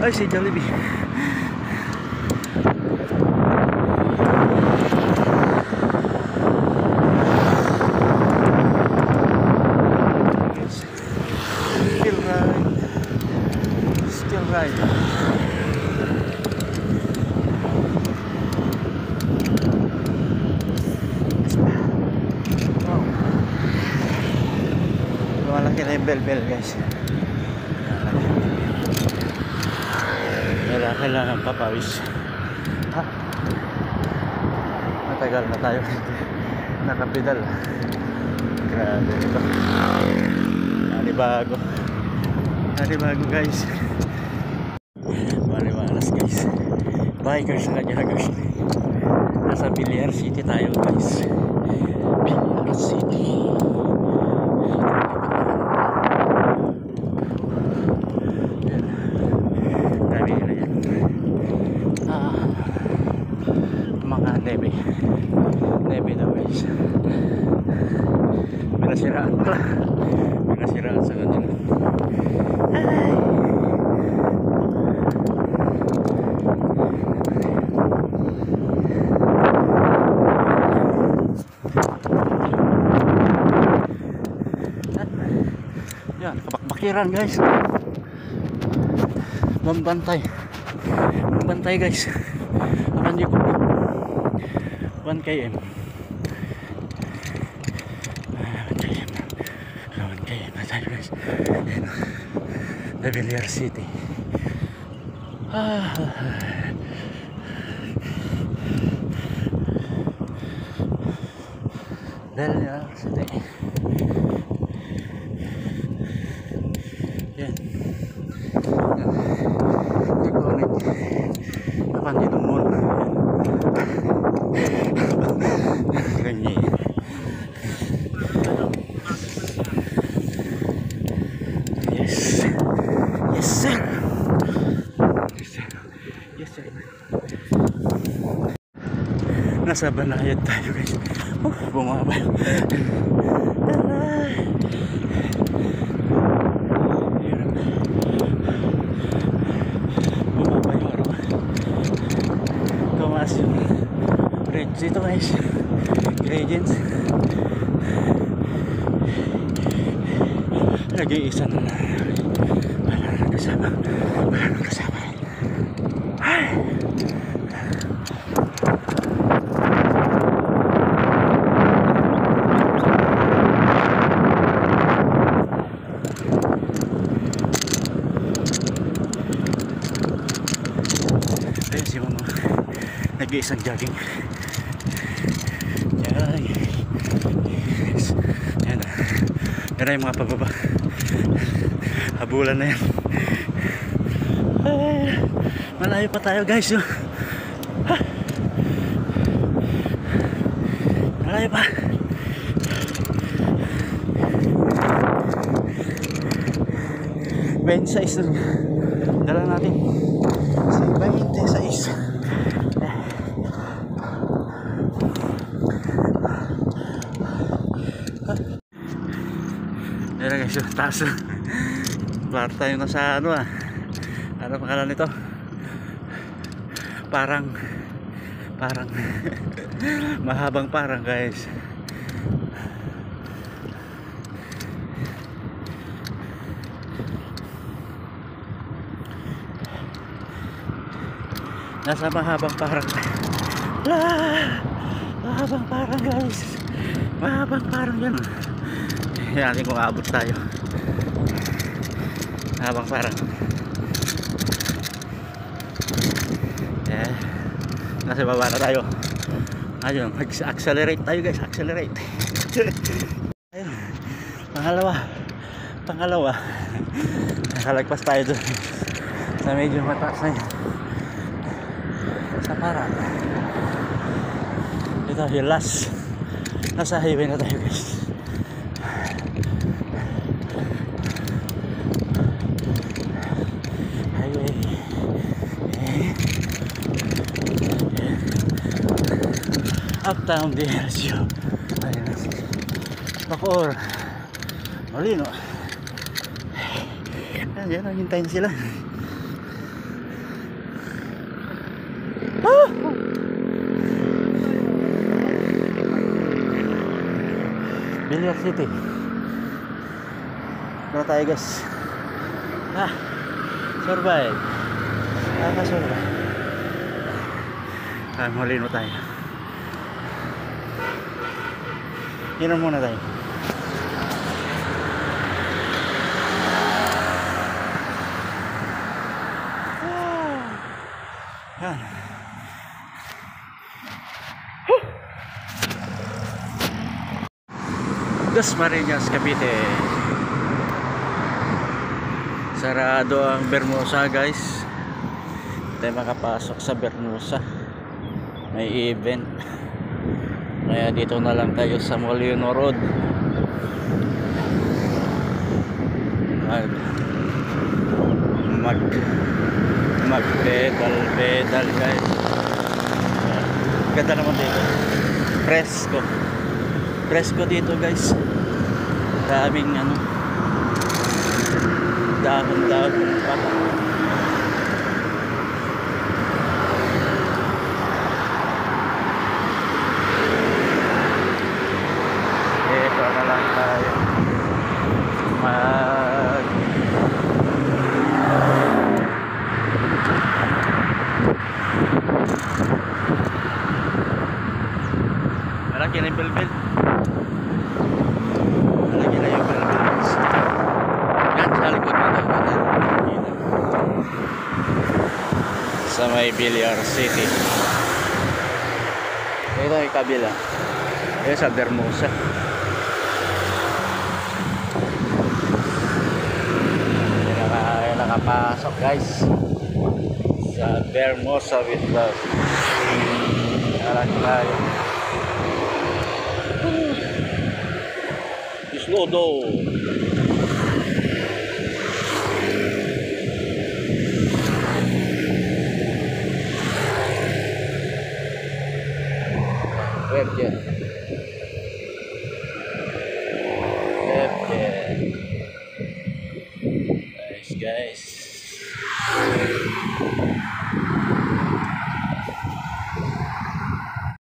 Ay, si Jollibee. Still ride. Wow. Malaki na yung bell guys. Kailangan papawis. Ha? Matagal na tayo nakapedal. Grabe ito. Nanibago guys. Maliwalas guys. Bikers na joggers. Nasa Villar City tayo guys. Villar City. Dami na yan. Mga nebe daw guys. May nasiraan sa kanila. Ay! Yan, kabakbakiran guys. Bantay guys. Akan di ko 1 km. 1 km na tayo guys. The Villar City. Villar City. Yan. Hindi ko ulit kapan dito muna. Ganyan. Yes sir. Nasa Banayad tayo guys. Bumaba. Tumaas yung bridge dito guys. Gradients. Nag-iisa na. Wala nang kasama. Ay! Ayun si mama. Nag-iisang jogging. Yan. Yes. Yan na. Yan na yung mga pababa. Habulan na yan. Ay, malayo pa tayo guys. Malayo pa. Ben size na dala natin. Si 26. Ayan guys, taas. Parang tayo na sa ano ano pangalan nito? Parang mahabang parang guys. Nasa mahabang parang. Mahabang parang guys. Mahabang parang yan. Yan natin kung aabot tayo. Mahabang parang. Nasa baba na tayo. Ayun, accelerate tayo guys, accelerate. Ayun, pangalawa. Nakalagpas tayo doon sa medyo mataas na yun. Sa parang ito yung last. Nasa highway na tayo guys. Uptown DLSU. Ayun na. Bakor. Malino. Ayan, hintayin sila. Villar City. Tara tayo guys. Survive. Nakasurvive. Huli mo tayo. Inom muna tayo. Yan. Dasmariñas, Cavite. Sarado ang Bermusa guys. Hindi tayo makapasok sa Bermusa. May event. Kaya dito na lang tayo sa Molino Road. Mag pedal guys. Ganda naman dito. Presko dito guys. Daming dahon-dahon pa. Ito na lang tayo. Malaki na yung bilbil. Malaki na yung bilbil. Yan, sa likod na natin. Sa may Villar City. Ito yung kabila. Ito sa Bermusa. Yan nakapasok guys. Sa Bermusa with love. Alam tayo. Islodo. Verde.